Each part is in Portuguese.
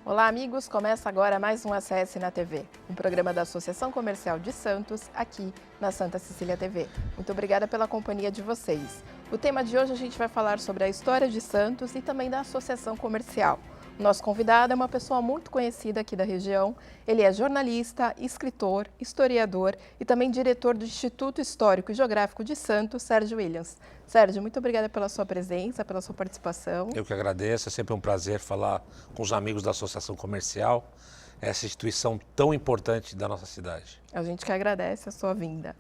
Olá, amigos! Começa agora mais um ACS na TV, um programa da Associação Comercial de Santos, aqui na Santa Cecília TV. Muito obrigada pela companhia de vocês. O tema de hoje a gente vai falar sobre a história de Santos e também da Associação Comercial. O nosso convidado é uma pessoa muito conhecida aqui da região. Ele é jornalista, escritor, historiador e também diretor do Instituto Histórico e Geográfico de Santos, Sérgio Williams. Sérgio, muito obrigada pela sua presença, pela sua participação. Eu que agradeço, é sempre um prazer falar com os amigos da Associação Comercial, essa instituição tão importante da nossa cidade. A gente que agradece a sua vinda.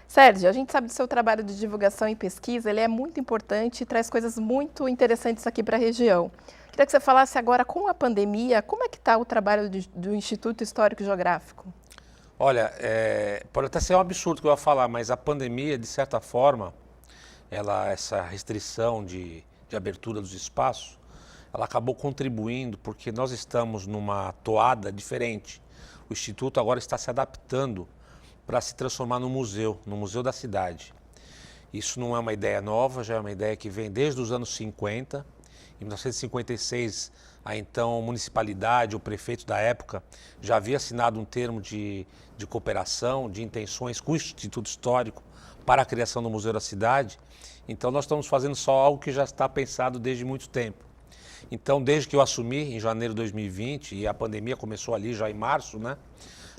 Sérgio, a gente sabe do seu trabalho de divulgação e pesquisa, ele é muito importante e traz coisas muito interessantes aqui para a região. Queria que você falasse agora, com a pandemia, como é que está o trabalho do Instituto Histórico e Geográfico? Olha, pode até ser um absurdo que eu ia falar, mas a pandemia, de certa forma, essa restrição de abertura dos espaços, ela acabou contribuindo porque nós estamos numa toada diferente. O Instituto agora está se adaptando para se transformar no museu da cidade. Isso não é uma ideia nova, já é uma ideia que vem desde os anos 50. Em 1956, a então municipalidade, o prefeito da época, já havia assinado um termo de cooperação, de intenções com o Instituto Histórico para a criação do Museu da Cidade. Então nós estamos fazendo só algo que já está pensado desde muito tempo. Então, desde que eu assumi, em janeiro de 2020, e a pandemia começou ali já em março, né?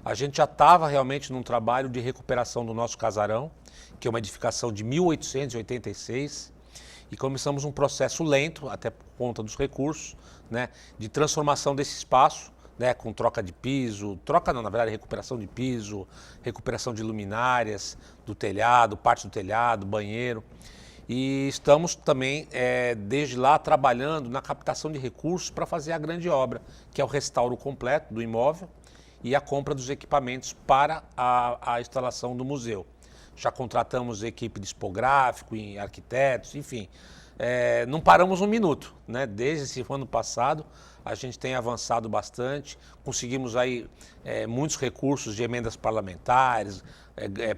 A gente já estava realmente num trabalho de recuperação do nosso casarão, que é uma edificação de 1886, e começamos um processo lento, até por conta dos recursos, né, de transformação desse espaço, né, com troca de piso, na verdade, recuperação de piso, recuperação de luminárias, do telhado, parte do telhado, banheiro. E estamos também, desde lá, trabalhando na captação de recursos para fazer a grande obra, que é o restauro completo do imóvel e a compra dos equipamentos para a instalação do museu. Já contratamos equipe de tipográfico, arquitetos, enfim. Não paramos um minuto, né? Desde esse ano passado, a gente tem avançado bastante, conseguimos aí muitos recursos de emendas parlamentares,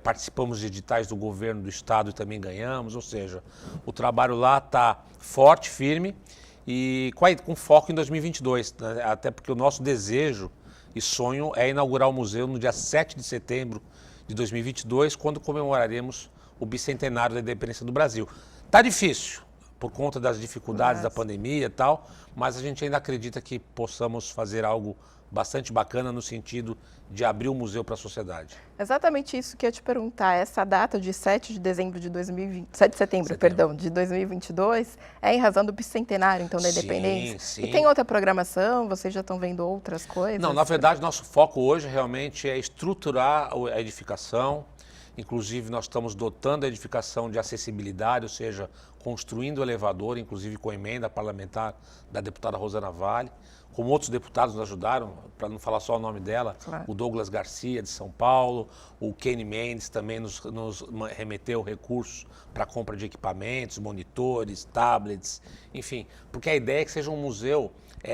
participamos de editais do governo do estado e também ganhamos, ou seja, o trabalho lá está forte, firme e com foco em 2022, né? Até porque o nosso desejo e sonho é inaugurar o museu no dia 7 de setembro de 2022, quando comemoraremos o bicentenário da independência do Brasil. Está difícil, por conta das dificuldades da pandemia e tal, mas a gente ainda acredita que possamos fazer algo bastante bacana no sentido de abrir o museu para a sociedade. Exatamente isso que eu ia te perguntar. Essa data de 7 de dezembro de 2020, 7 de setembro, perdão, de 2022, é em razão do bicentenário, então, da independência? Sim. E tem outra programação? Vocês já estão vendo outras coisas? Não, na verdade, nosso foco hoje realmente é estruturar a edificação. Inclusive, nós estamos dotando a edificação de acessibilidade, ou seja, construindo o elevador, inclusive com emenda parlamentar da deputada Rosana Vale. Como outros deputados nos ajudaram, para não falar só o nome dela, claro. O Douglas Garcia, de São Paulo, o Kenny Mendes também nos remeteu recursos para compra de equipamentos, monitores, tablets, enfim. Porque a ideia é que seja um museu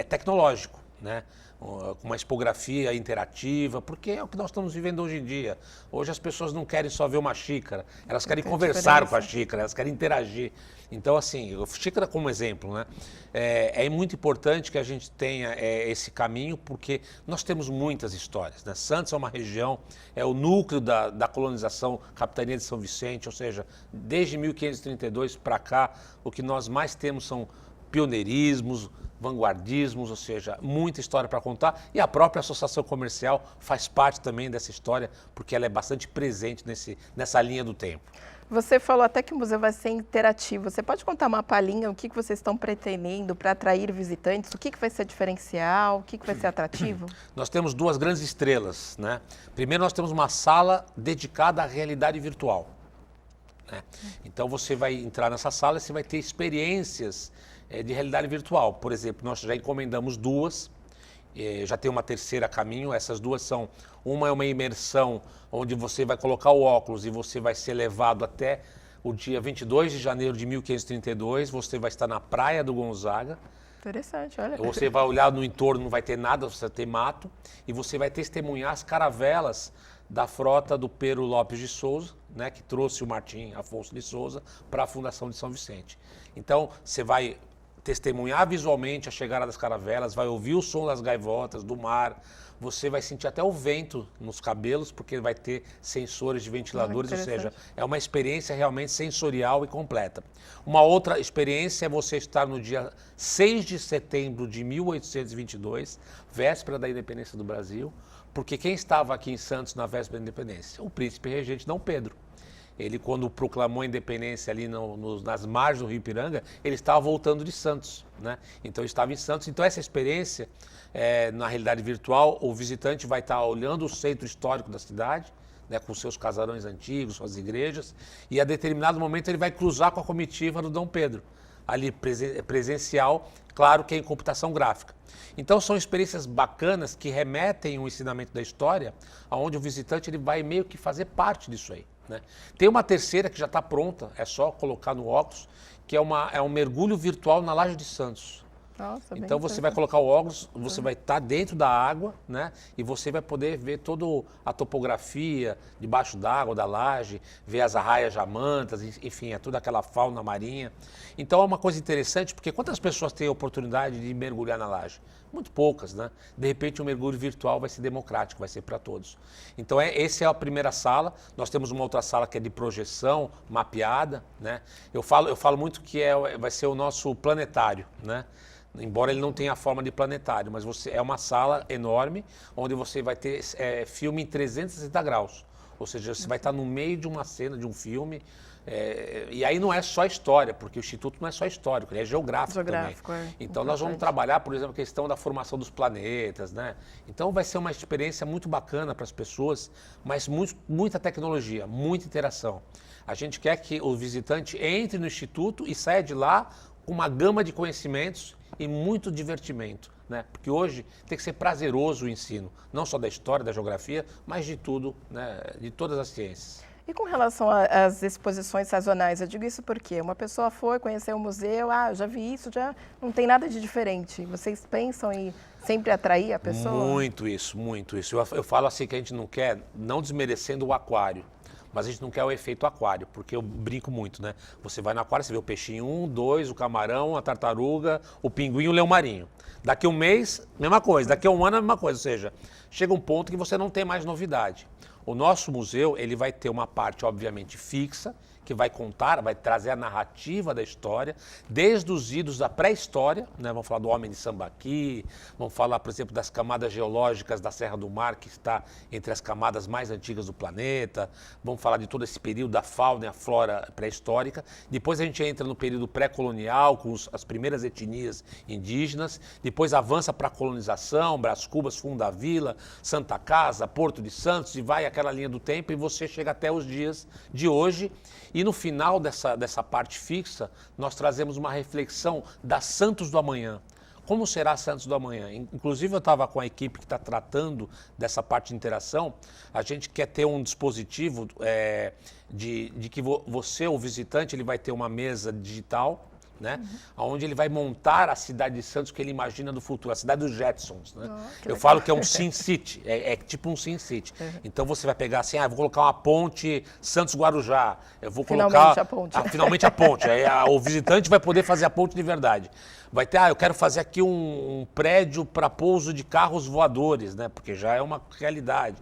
tecnológico, né? Com uma expografia interativa, porque é o que nós estamos vivendo hoje em dia. Hoje as pessoas não querem só ver uma xícara, elas querem conversar com a xícara, elas querem interagir. Então, assim, xícara como exemplo, né? É muito importante que a gente tenha esse caminho, porque nós temos muitas histórias, né? Santos é uma região, é o núcleo da colonização, capitania de São Vicente, ou seja, desde 1532 para cá, o que nós mais temos são pioneirismos, vanguardismos, ou seja, muita história para contar, e a própria associação comercial faz parte também dessa história, porque ela é bastante presente nessa linha do tempo. Você falou até que o museu vai ser interativo. Você pode contar uma palhinha, o que vocês estão pretendendo para atrair visitantes? O que vai ser diferencial? O que vai ser atrativo? Nós temos duas grandes estrelas, né? Primeiro, nós temos uma sala dedicada à realidade virtual, né? Então, você vai entrar nessa sala e você vai ter experiências de realidade virtual. Por exemplo, nós já encomendamos duas, já tem uma terceira a caminho. Essas duas são, uma é uma imersão onde você vai colocar o óculos e você vai ser levado até o dia 22 de janeiro de 1532, você vai estar na Praia do Gonzaga. Interessante, olha. Você vai olhar no entorno, não vai ter nada, você vai ter mato, e você vai testemunhar as caravelas da frota do Pero Lopes de Souza, né, que trouxe o Martim Afonso de Souza para a Fundação de São Vicente. Então, você vai testemunhar visualmente a chegada das caravelas, vai ouvir o som das gaivotas, do mar, você vai sentir até o vento nos cabelos, porque vai ter sensores de ventiladores, ou seja, é uma experiência realmente sensorial e completa. Uma outra experiência é você estar no dia 6 de setembro de 1822, véspera da independência do Brasil, porque quem estava aqui em Santos na véspera da independência? O príncipe regente Dom Pedro. Ele, quando proclamou a independência ali nas margens do Rio Ipiranga, ele estava voltando de Santos, né? Então, ele estava em Santos. Então, essa experiência, na realidade virtual, o visitante vai estar olhando o centro histórico da cidade, né, com seus casarões antigos, suas igrejas, e a determinado momento ele vai cruzar com a comitiva do Dom Pedro, ali presencial, claro que é em computação gráfica. Então são experiências bacanas que remetem um ensinamento da história, onde o visitante ele vai meio que fazer parte disso aí, né? Tem uma terceira que já está pronta, é só colocar no óculos, que é um mergulho virtual na Laje de Santos. Nossa, então você vai colocar o óculos, você vai estar dentro da água, né? E você vai poder ver toda a topografia debaixo d'água, da laje, ver as arraias jamantas, enfim, é toda aquela fauna marinha. Então é uma coisa interessante, porque quantas pessoas têm a oportunidade de mergulhar na laje? Muito poucas, né? De repente o mergulho virtual vai ser democrático, vai ser para todos. Então essa é a primeira sala. Nós temos uma outra sala que é de projeção mapeada, né? Eu falo muito que vai ser o nosso planetário, né? Embora ele não tenha a forma de planetário, mas é uma sala enorme, onde você vai ter filme em 360 graus. Ou seja, você vai estar no meio de uma cena, de um filme. E aí não é só história, porque o Instituto não é só histórico, ele é geográfico também. Então nós vamos trabalhar, por exemplo, a questão da formação dos planetas, né? Então vai ser uma experiência muito bacana para as pessoas, mas muita tecnologia, muita interação. A gente quer que o visitante entre no Instituto e saia de lá com uma gama de conhecimentos e muito divertimento, né? Porque hoje tem que ser prazeroso o ensino, não só da história, da geografia, mas de tudo, né? De todas as ciências. E com relação às exposições sazonais, eu digo isso porque uma pessoa foi conhecer o museu, já vi isso, já não tem nada de diferente. Vocês pensam em sempre atrair a pessoa? Muito isso, muito isso. Eu falo assim que a gente não quer, não desmerecendo o aquário, mas a gente não quer o efeito aquário, porque eu brinco muito, né? Você vai no aquário, você vê o peixinho 1, 2, o camarão, a tartaruga, o pinguim e o leão marinho. Daqui a um mês, mesma coisa. Daqui a um ano, a mesma coisa. Ou seja, chega um ponto que você não tem mais novidade. O nosso museu, ele vai ter uma parte, obviamente, fixa, que vai contar, vai trazer a narrativa da história, desde os idos da pré-história, né? Vamos falar do Homem de Sambaqui, vamos falar, por exemplo, das camadas geológicas da Serra do Mar, que está entre as camadas mais antigas do planeta, vamos falar de todo esse período da fauna e a flora pré-histórica. Depois a gente entra no período pré-colonial, com as primeiras etnias indígenas, depois avança para a colonização, Brás Cubas, Fundo da Vila, Santa Casa, Porto de Santos, e vai aquela linha do tempo, e você chega até os dias de hoje. E no final dessa parte fixa, nós trazemos uma reflexão da Santos do Amanhã. Como será Santos do Amanhã? Inclusive, eu estava com a equipe que está tratando dessa parte de interação. A gente quer ter um dispositivo de que você, o visitante, ele vai ter uma mesa digital, né? Onde ele vai montar a cidade de Santos que ele imagina do futuro, a cidade dos Jetsons, né? Eu falo que é um Sin City, é tipo um Sin City. Então você vai pegar assim, vou colocar uma ponte Santos-Guarujá, eu vou colocar... Finalmente a ponte. Finalmente a ponte, aí o visitante vai poder fazer a ponte de verdade. Vai ter, eu quero fazer aqui um prédio para pouso de carros voadores, né? Porque já é uma realidade.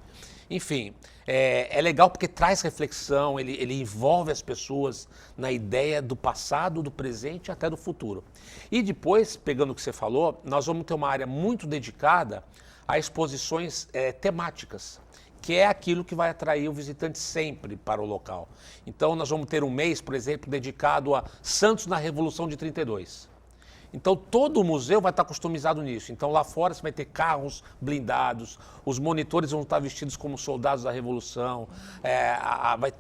Enfim, é legal porque traz reflexão, ele envolve as pessoas na ideia do passado, do presente e até do futuro. E depois, pegando o que você falou, nós vamos ter uma área muito dedicada a exposições temáticas, que é aquilo que vai atrair o visitante sempre para o local. Então nós vamos ter um mês, por exemplo, dedicado a Santos na Revolução de 32. Então todo o museu vai estar customizado nisso. Então lá fora você vai ter carros blindados, os monitores vão estar vestidos como soldados da Revolução,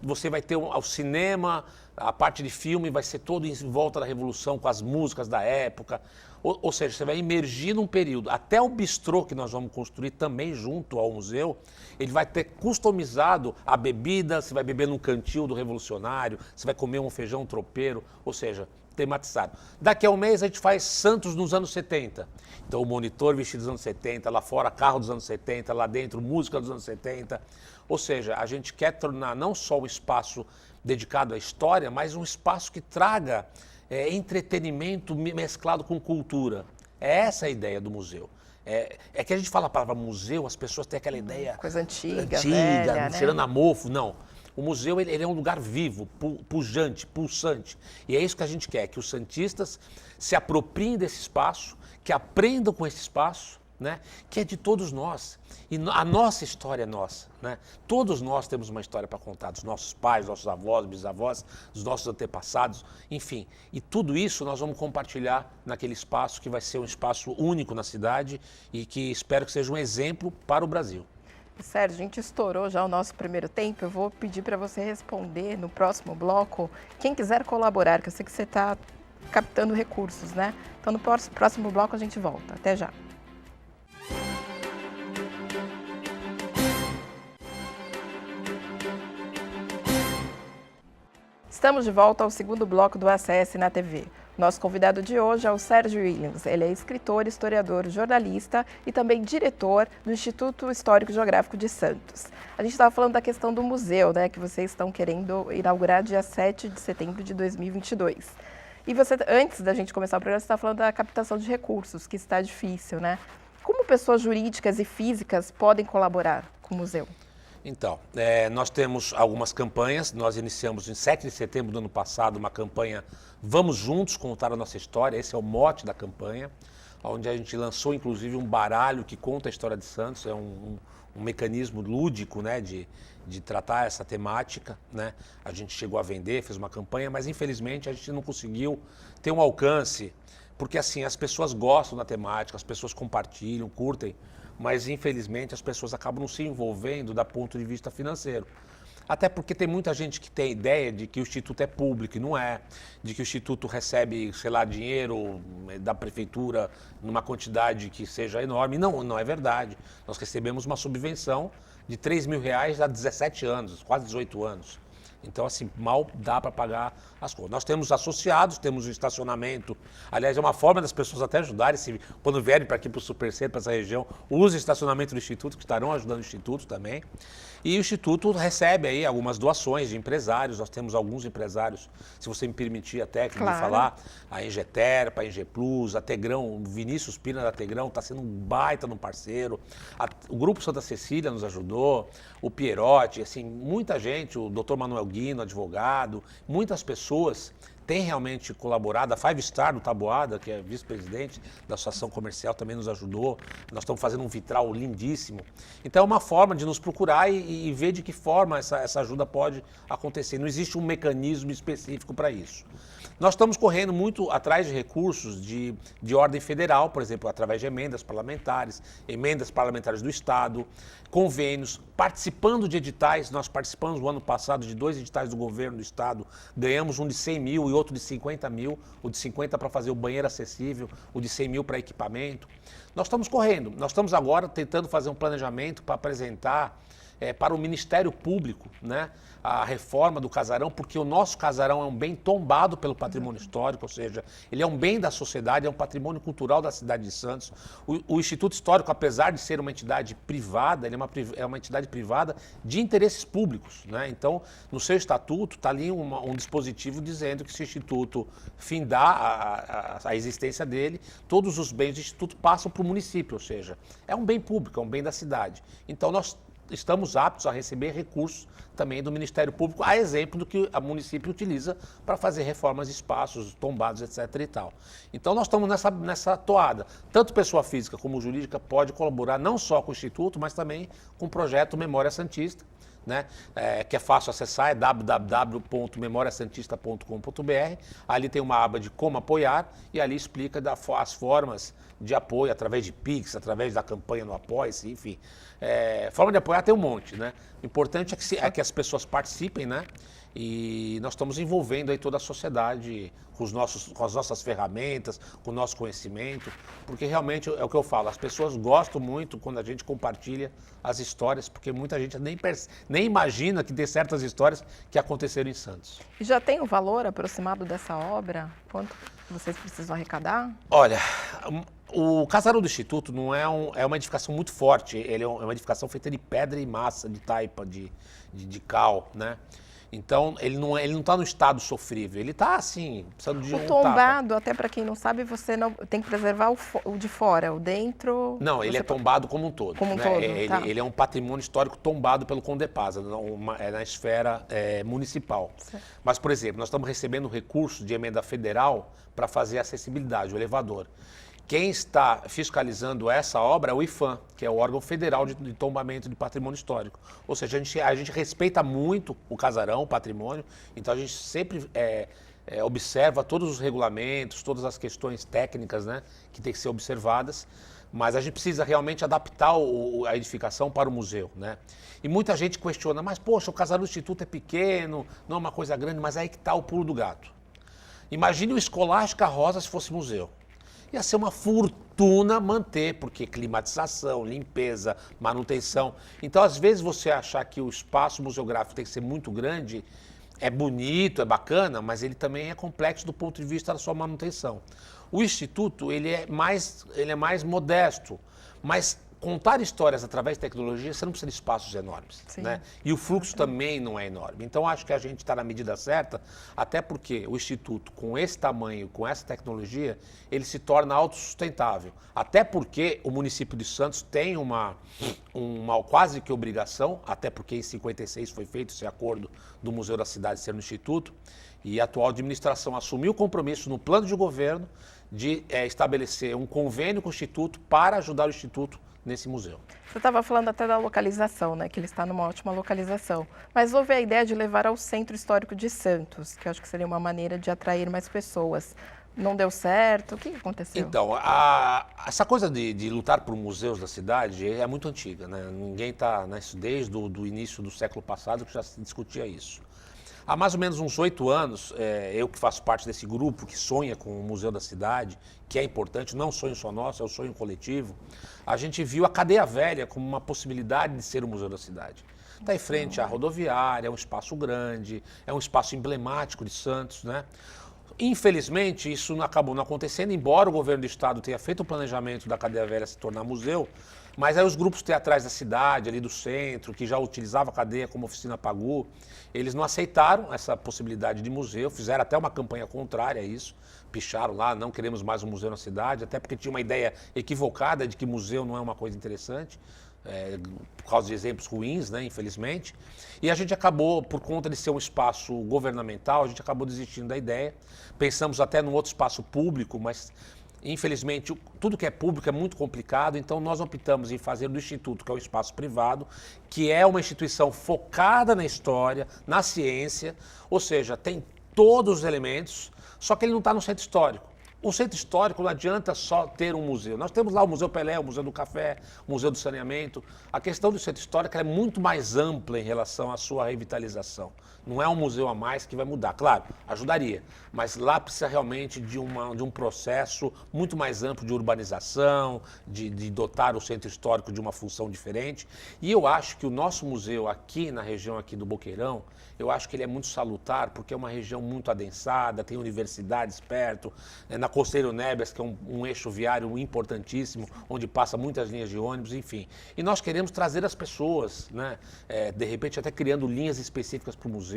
você vai ter o cinema, a parte de filme vai ser todo em volta da Revolução, com as músicas da época. Ou seja, você vai imergir num período. Até o bistrô que nós vamos construir também junto ao museu, ele vai ter customizado a bebida, você vai beber num cantil do Revolucionário, você vai comer um feijão tropeiro, ou seja, tematizado. Daqui a um mês a gente faz Santos nos anos 70. Então o monitor vestido dos anos 70, lá fora carro dos anos 70, lá dentro música dos anos 70. Ou seja, a gente quer tornar não só o espaço dedicado à história, mas um espaço que traga entretenimento mesclado com cultura. É essa a ideia do museu. É que a gente fala a palavra museu, as pessoas têm aquela ideia coisa antiga, velha, né? cheirando a mofo. Não. O museu ele é um lugar vivo, pujante, pulsante. E é isso que a gente quer, que os santistas se apropriem desse espaço, que aprendam com esse espaço, né? Que é de todos nós. E a nossa história é nossa, né? Todos nós temos uma história para contar, dos nossos pais, nossos avós, bisavós, dos nossos antepassados, enfim. E tudo isso nós vamos compartilhar naquele espaço que vai ser um espaço único na cidade e que espero que seja um exemplo para o Brasil. Sérgio, a gente estourou já o nosso primeiro tempo. Eu vou pedir para você responder no próximo bloco. Quem quiser colaborar, que eu sei que você está captando recursos, né? Então, no próximo bloco a gente volta. Até já. Estamos de volta ao segundo bloco do ACS na TV. Nosso convidado de hoje é o Sérgio Williams. Ele é escritor, historiador, jornalista e também diretor do Instituto Histórico e Geográfico de Santos. A gente estava falando da questão do museu, né, que vocês estão querendo inaugurar dia 7 de setembro de 2022. E você, antes da gente começar o programa, você estava falando da captação de recursos, que está difícil, né? Como pessoas jurídicas e físicas podem colaborar com o museu? Então, nós temos algumas campanhas. Nós iniciamos em 7 de setembro do ano passado uma campanha Vamos Juntos Contar a Nossa História. Esse é o mote da campanha, onde a gente lançou inclusive um baralho que conta a história de Santos. É um mecanismo lúdico, né, de tratar essa temática, né? A gente chegou a vender, fez uma campanha, mas infelizmente a gente não conseguiu ter um alcance, porque assim, as pessoas gostam da temática, as pessoas compartilham, curtem, mas infelizmente as pessoas acabam não se envolvendo da ponto de vista financeiro. Até porque tem muita gente que tem a ideia de que o Instituto é público e não é, de que o Instituto recebe, sei lá, dinheiro da prefeitura numa quantidade que seja enorme. Não é verdade. Nós recebemos uma subvenção de R$3.000 há 17 anos, quase 18 anos. Então, assim, mal dá para pagar as contas. Nós temos associados, temos o estacionamento. Aliás, é uma forma das pessoas até ajudarem, quando vierem para aqui para o Supercentro, para essa região, use o estacionamento do Instituto, que estarão ajudando o Instituto também. E o Instituto recebe aí algumas doações de empresários. Nós temos alguns empresários, se você me permitir até que me falar, a Engeterpa, a Engeplus, a Tegrão, o Vinícius Pina da Tegrão está sendo um baita no parceiro. O Grupo Santa Cecília nos ajudou, o Pierotti, assim, muita gente, o Dr. Manuel Guino, advogado, muitas pessoas têm realmente colaborado. A Five Star do Taboada, que é vice-presidente da Associação Comercial, também nos ajudou. Nós estamos fazendo um vitral lindíssimo. Então é uma forma de nos procurar e ver de que forma essa ajuda pode acontecer. Não existe um mecanismo específico para isso. Nós estamos correndo muito atrás de recursos de ordem federal, por exemplo, através de emendas parlamentares do Estado, convênios, participando de editais. Nós participamos no ano passado de 2 editais do governo do Estado, ganhamos um de 100 mil e outro de 50 mil, o de 50 para fazer o banheiro acessível, o de 100 mil para equipamento. Nós estamos correndo, nós estamos agora tentando fazer um planejamento para apresentar para o Ministério Público, né, a reforma do casarão, porque o nosso casarão é um bem tombado pelo patrimônio histórico, ou seja, ele é um bem da sociedade, é um patrimônio cultural da cidade de Santos. O Instituto Histórico, apesar de ser uma entidade privada, ele é uma entidade privada de interesses públicos, né? Então, no seu estatuto está ali um dispositivo dizendo que se o Instituto findar a existência dele, todos os bens do Instituto passam para o município, ou seja, é um bem público, é um bem da cidade. Então, nós estamos aptos a receber recursos também do Ministério Público, a exemplo do que a município utiliza para fazer reformas de espaços tombados, etc. e tal. Então nós estamos nessa toada. Tanto pessoa física como jurídica pode colaborar não só com o Instituto, mas também com o projeto Memória Santista, né? Que é fácil acessar, é www.memoriasantista.com.br. Ali tem uma aba de como apoiar e ali explica as formas de apoio através de Pix, através da campanha no Apoia-se, enfim. Forma de apoiar tem um monte, né? O importante é que as pessoas participem, né? E nós estamos envolvendo aí toda a sociedade com as nossas ferramentas, com o nosso conhecimento, porque realmente é o que eu falo, as pessoas gostam muito quando a gente compartilha as histórias, porque muita gente nem imagina que tem certas histórias que aconteceram em Santos. E já tem o valor aproximado dessa obra? Quanto vocês precisam arrecadar? Olha, o casarão do Instituto não é uma edificação muito forte, ele é uma edificação feita de pedra e massa, de taipa, de cal, né? Então, ele não está no estado sofrível, ele está assim, precisando de O um tombado, tapa. até para quem não sabe, você não tem que preservar o de fora, o dentro. Não, ele é tombado como um todo. Como um Né? todo, tá. Ele é um patrimônio histórico tombado pelo Condepasa, é na esfera municipal. Certo. Mas, por exemplo, nós estamos recebendo recursos de emenda federal para fazer a acessibilidade, o elevador. Quem está fiscalizando essa obra é o IPHAN, que é o órgão federal de tombamento de patrimônio histórico. Ou seja, a gente respeita muito o casarão, o patrimônio, então a gente sempre observa todos os regulamentos, todas as questões técnicas, né, que tem que ser observadas, mas a gente precisa realmente adaptar a edificação para o museu. Né? E muita gente questiona, mas poxa, o casarão do Instituto é pequeno, não é uma coisa grande, mas aí que está o pulo do gato. Imagine o Escolástica Rosa se fosse museu. Ia ser uma fortuna manter, porque climatização, limpeza, manutenção. Então, às vezes, você achar que o espaço museográfico tem que ser muito grande, é bonito, é bacana, mas ele também é complexo do ponto de vista da sua manutenção. O Instituto, ele é mais modesto, mas contar histórias através de tecnologia, você não precisa de espaços enormes. Né? E o fluxo também não é enorme. Então, acho que a gente está na medida certa, até porque o Instituto, com esse tamanho, com essa tecnologia, ele se torna autossustentável. Até porque o município de Santos tem uma quase que obrigação, até porque em 56 foi feito esse acordo do Museu da Cidade ser no Instituto, e a atual administração assumiu o compromisso no plano de governo de estabelecer um convênio com o Instituto para ajudar o Instituto nesse museu. Você estava falando até da localização, né? Que ele está numa ótima localização. Mas houve a ideia de levar ao Centro Histórico de Santos, que eu acho que seria uma maneira de atrair mais pessoas. Não deu certo? O que aconteceu? Então, essa coisa de lutar por museus da cidade é muito antiga, né? Ninguém está desde o início do século passado que já se discutia isso. Há mais ou menos uns 8 anos, eu que faço parte desse grupo que sonha com o Museu da Cidade, que é importante, não é um sonho só nosso, é um sonho coletivo, a gente viu a Cadeia Velha como uma possibilidade de ser o Museu da Cidade. Está em frente à rodoviária, é um espaço grande, é um espaço emblemático de Santos, né? Infelizmente, isso acabou não acontecendo, embora o governo do estado tenha feito o planejamento da Cadeia Velha se tornar museu, mas aí os grupos teatrais da cidade, ali do centro, que já utilizavam a cadeia como oficina Pagu, eles não aceitaram essa possibilidade de museu, fizeram até uma campanha contrária a isso, picharam lá, não queremos mais um museu na cidade, até porque tinha uma ideia equivocada de que museu não é uma coisa interessante, por causa de exemplos ruins, né, infelizmente. E a gente acabou, por conta de ser um espaço governamental, a gente acabou desistindo da ideia. Pensamos até num outro espaço público, mas infelizmente tudo que é público é muito complicado, então nós optamos em fazer do Instituto, que é um espaço privado, que é uma instituição focada na história, na ciência, ou seja, tem todos os elementos, só que ele não está no centro histórico. O centro histórico não adianta só ter um museu. Nós temos lá o Museu Pelé, o Museu do Café, o Museu do Saneamento. A questão do centro histórico é muito mais ampla em relação à sua revitalização. Não é um museu a mais que vai mudar. Claro, ajudaria, mas lá precisa realmente de um processo muito mais amplo de urbanização, de dotar o centro histórico de uma função diferente. E eu acho que o nosso museu aqui na região aqui do Boqueirão, eu acho que ele é muito salutar, porque é uma região muito adensada, tem universidades perto, na Conselheiro Neves, que é um eixo viário importantíssimo, onde passa muitas linhas de ônibus, enfim. E nós queremos trazer as pessoas, né? De repente até criando linhas específicas para o museu,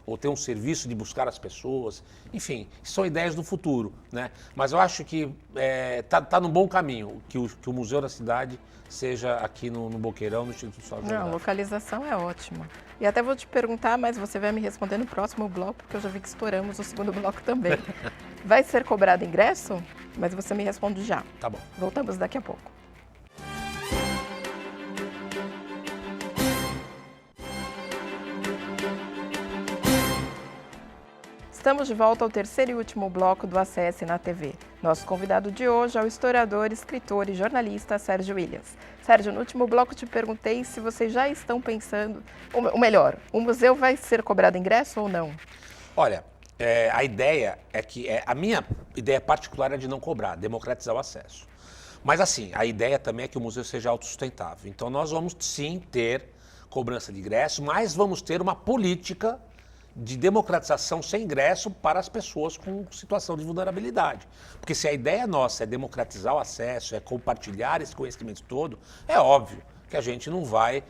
ou ter um serviço de buscar as pessoas, enfim, são ideias do futuro, né? Mas eu acho que tá num bom caminho, que o Museu da Cidade seja aqui no Boqueirão, no Instituto Histórico Geográfico. Não, a localização é ótima. E até vou te perguntar, mas você vai me responder no próximo bloco, porque eu já vi que estouramos o segundo bloco também. Vai ser cobrado ingresso? Mas você me responde já. Tá bom. Voltamos daqui a pouco. Estamos de volta ao terceiro e último bloco do ACS na TV. Nosso convidado de hoje é o historiador, escritor e jornalista Sérgio Williams. Sérgio, no último bloco te perguntei se vocês já estão pensando, ou melhor, o museu vai ser cobrado ingresso ou não? Olha, a ideia é que, a minha ideia particular é de não cobrar, democratizar o acesso. Mas assim, a ideia também é que o museu seja autossustentável. Então nós vamos sim ter cobrança de ingresso, mas vamos ter uma política de democratização sem ingresso para as pessoas com situação de vulnerabilidade. Porque se a ideia nossa é democratizar o acesso, é compartilhar esse conhecimento todo, é óbvio que a gente não vai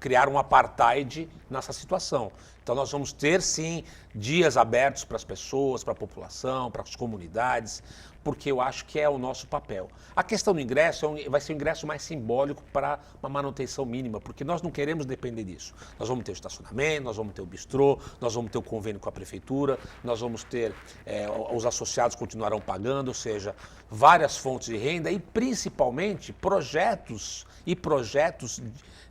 criar um apartheid nessa situação. Então nós vamos ter, sim, dias abertos para as pessoas, para a população, para as comunidades, porque eu acho que é o nosso papel. A questão do ingresso vai ser um ingresso mais simbólico para uma manutenção mínima, porque nós não queremos depender disso. Nós vamos ter o estacionamento, nós vamos ter o bistrô, nós vamos ter o convênio com a prefeitura, nós vamos ter, os associados continuarão pagando, ou seja, várias fontes de renda e principalmente projetos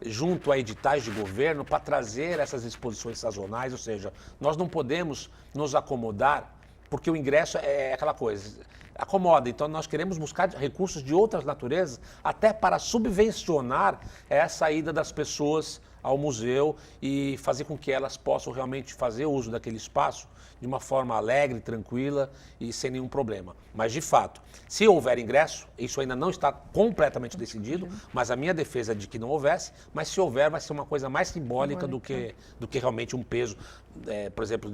junto a editais de governo para trazer essas exposições sazonais, ou seja, nós não podemos nos acomodar, porque o ingresso é aquela coisa, acomoda, então nós queremos buscar recursos de outras naturezas até para subvencionar essa ida das pessoas ao museu e fazer com que elas possam realmente fazer uso daquele espaço de uma forma alegre, tranquila e sem nenhum problema. Mas, de fato, se houver ingresso, isso ainda não está completamente decidido, mas a minha defesa é de que não houvesse, mas se houver, vai ser uma coisa mais simbólica do que realmente um peso, por exemplo,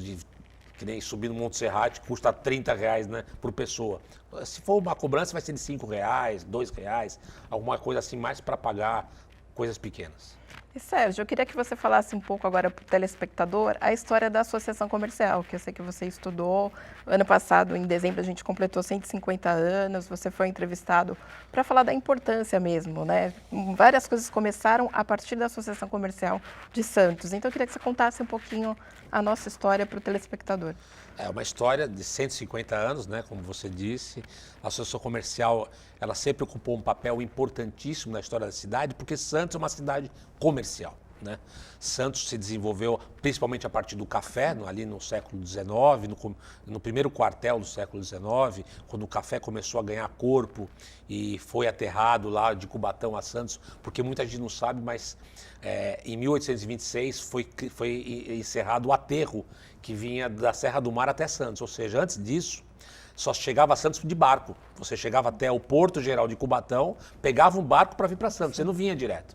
que nem subir no Monte Serrate, que custa R$30, né, por pessoa. Se for uma cobrança, vai ser de R$5, R$2, alguma coisa assim, mais para pagar coisas pequenas. E Sérgio, eu queria que você falasse um pouco agora para o telespectador a história da Associação Comercial, que eu sei que você estudou. Ano passado, em dezembro, a gente completou 150 anos, você foi entrevistado para falar da importância mesmo, né? Várias coisas começaram a partir da Associação Comercial de Santos. Então, eu queria que você contasse um pouquinho a nossa história para o telespectador. É uma história de 150 anos, né, como você disse. A Associação Comercial, ela sempre ocupou um papel importantíssimo na história da cidade, porque Santos é uma cidade comercial, né? Santos se desenvolveu principalmente a partir do café, ali no século XIX, no primeiro quartel do século XIX, quando o café começou a ganhar corpo e foi aterrado lá de Cubatão a Santos, porque muita gente não sabe, mas em 1826 foi encerrado o aterro que vinha da Serra do Mar até Santos, ou seja, antes disso, só chegava a Santos de barco. Você chegava até o Porto Geral de Cubatão, pegava um barco para vir para Santos, você não vinha direto.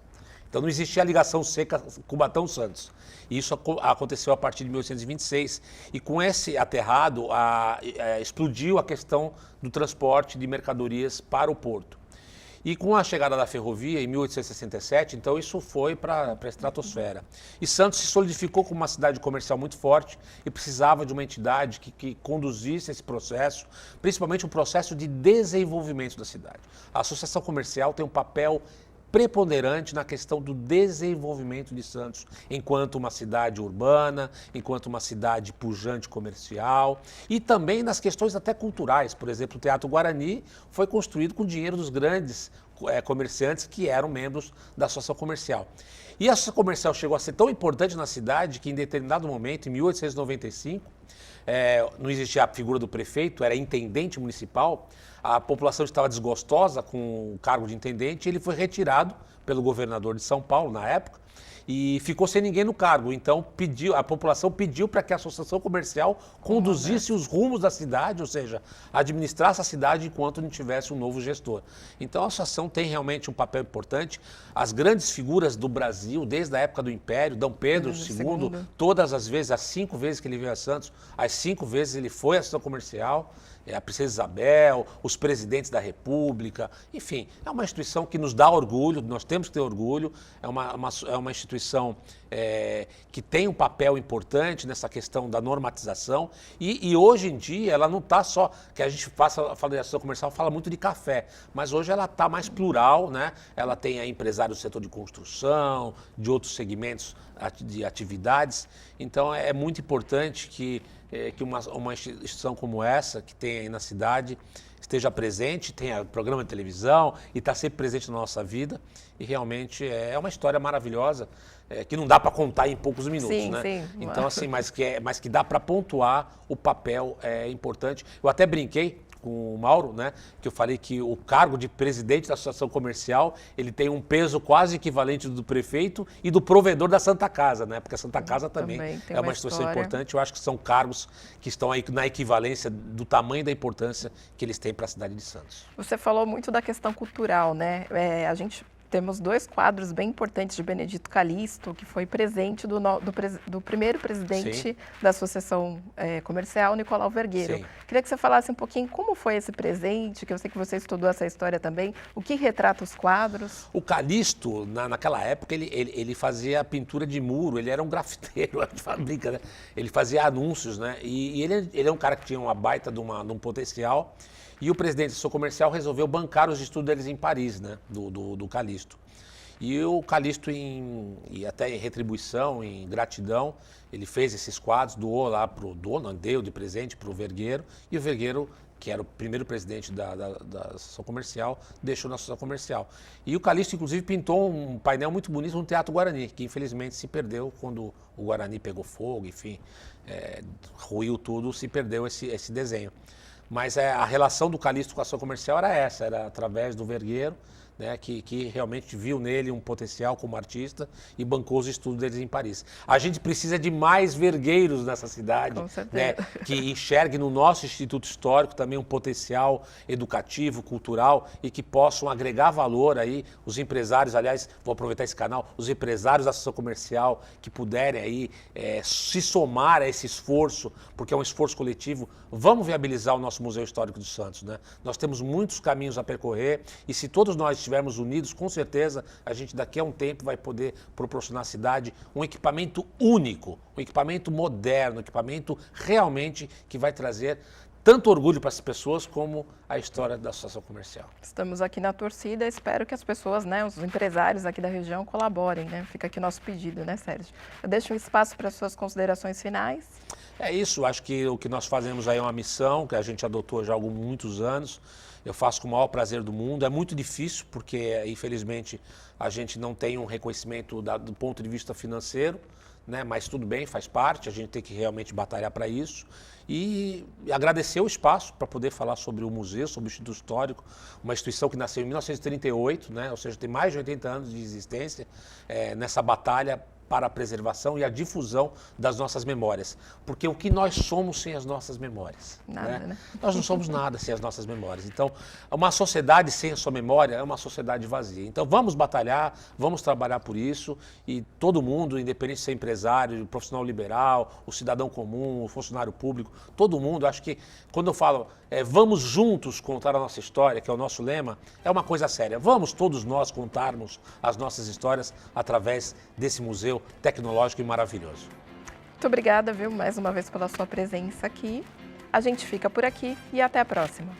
Então não existia a ligação seca Cubatão-Santos. E isso aconteceu a partir de 1826. E com esse aterrado, explodiu a questão do transporte de mercadorias para o porto. E com a chegada da ferrovia, em 1867, então isso foi para a estratosfera. E Santos se solidificou como uma cidade comercial muito forte e precisava de uma entidade que conduzisse esse processo, principalmente um processo de desenvolvimento da cidade. A Associação Comercial tem um papel preponderante na questão do desenvolvimento de Santos, enquanto uma cidade urbana, enquanto uma cidade pujante comercial e também nas questões até culturais. Por exemplo, o Teatro Guarani foi construído com dinheiro dos grandes comerciantes que eram membros da Associação Comercial. E a Associação Comercial chegou a ser tão importante na cidade que em determinado momento, em 1895, não existia a figura do prefeito, era intendente municipal. A população estava desgostosa com o cargo de intendente e ele foi retirado pelo governador de São Paulo, na época, e ficou sem ninguém no cargo. Então a população pediu para que a Associação Comercial conduzisse os rumos da cidade, ou seja, administrasse a cidade enquanto não tivesse um novo gestor. Então a associação tem realmente um papel importante. As grandes figuras do Brasil, desde a época do Império, Dom Pedro II, todas as vezes, as 5 vezes que ele veio a Santos, as 5 vezes ele foi à Associação Comercial, a Princesa Isabel, os presidentes da República, enfim, é uma instituição que nos dá orgulho, nós temos que ter orgulho, é uma instituição que tem um papel importante nessa questão da normatização e hoje em dia ela não está só, que a gente fala de associação comercial, fala muito de café, mas hoje ela está mais plural, né? Ela tem empresários do setor de construção, de outros segmentos de atividades, então é muito importante que uma instituição como essa, que tem aí na cidade, esteja presente, tenha programa de televisão e está sempre presente na nossa vida. E realmente é uma história maravilhosa, que não dá para contar em poucos minutos, sim, né? Sim. Então, assim, mas que dá para pontuar o papel importante. Eu até brinquei com o Mauro, né, que eu falei que o cargo de presidente da Associação Comercial, ele tem um peso quase equivalente do prefeito e do provedor da Santa Casa, né, porque a Santa Casa também é uma instituição importante. Eu acho que são cargos que estão aí na equivalência do tamanho e da importância que eles têm para a cidade de Santos. Você falou muito da questão cultural, né? A gente temos dois quadros bem importantes de Benedito Calixto, que foi presente do primeiro presidente da Associação Comercial, Nicolau Vergueiro. Sim. Queria que você falasse um pouquinho como foi esse presente, que eu sei que você estudou essa história também, o que retrata os quadros. O Calixto, naquela época, ele fazia pintura de muro, ele era um grafiteiro de fábrica, né? Ele fazia anúncios, né? E ele é um cara que tinha uma baita de um potencial. E o presidente da Associação Comercial resolveu bancar os estudos deles em Paris, né, do Calixto. E o Calixto, e até em retribuição, em gratidão, ele fez esses quadros, doou lá para o dono, deu de presente para o Vergueiro, e o Vergueiro, que era o primeiro presidente da Associação Comercial, deixou na Associação Comercial. E o Calixto, inclusive, pintou um painel muito bonito no Teatro Guarani, que infelizmente se perdeu quando o Guarani pegou fogo, enfim, ruiu tudo, se perdeu esse desenho. Mas a relação do Calixto com a Associação Comercial era essa, era através do Vergueiro, né, que realmente viu nele um potencial como artista e bancou os estudos deles em Paris. A gente precisa de mais vergueiros nessa cidade, né, que enxergue no nosso Instituto Histórico também um potencial educativo, cultural e que possam agregar valor aí, os empresários, aliás, vou aproveitar esse canal, os empresários da Associação Comercial que puderem aí se somar a esse esforço, porque é um esforço coletivo, vamos viabilizar o nosso Museu Histórico de Santos, né? Nós temos muitos caminhos a percorrer e se todos nós estivermos unidos, com certeza a gente daqui a um tempo vai poder proporcionar à cidade um equipamento único, um equipamento moderno, um equipamento realmente que vai trazer tanto orgulho para as pessoas como a história da Associação Comercial. Estamos aqui na torcida, espero que as pessoas, né, os empresários aqui da região colaborem, né? Fica aqui o nosso pedido, né, Sérgio? Eu deixo um espaço para as suas considerações finais. É isso, acho que o que nós fazemos aí é uma missão que a gente adotou já há muitos anos. Eu faço com o maior prazer do mundo. É muito difícil porque, infelizmente, a gente não tem um reconhecimento do ponto de vista financeiro, né? Mas tudo bem, faz parte, a gente tem que realmente batalhar para isso. E agradecer o espaço para poder falar sobre o museu, sobre o Instituto Histórico, uma instituição que nasceu em 1938, né? Ou seja, tem mais de 80 anos de existência nessa batalha para a preservação e a difusão das nossas memórias. Porque o que nós somos sem as nossas memórias? Nada, né? Nós não somos nada sem as nossas memórias. Então, uma sociedade sem a sua memória é uma sociedade vazia. Então, vamos batalhar, vamos trabalhar por isso e todo mundo, independente de ser empresário, profissional liberal, o cidadão comum, o funcionário público, todo mundo, acho que quando eu falo vamos juntos contar a nossa história, que é o nosso lema, é uma coisa séria. Vamos todos nós contarmos as nossas histórias através desse museu tecnológico e maravilhoso. Muito obrigada, viu, mais uma vez pela sua presença aqui. A gente fica por aqui e até a próxima.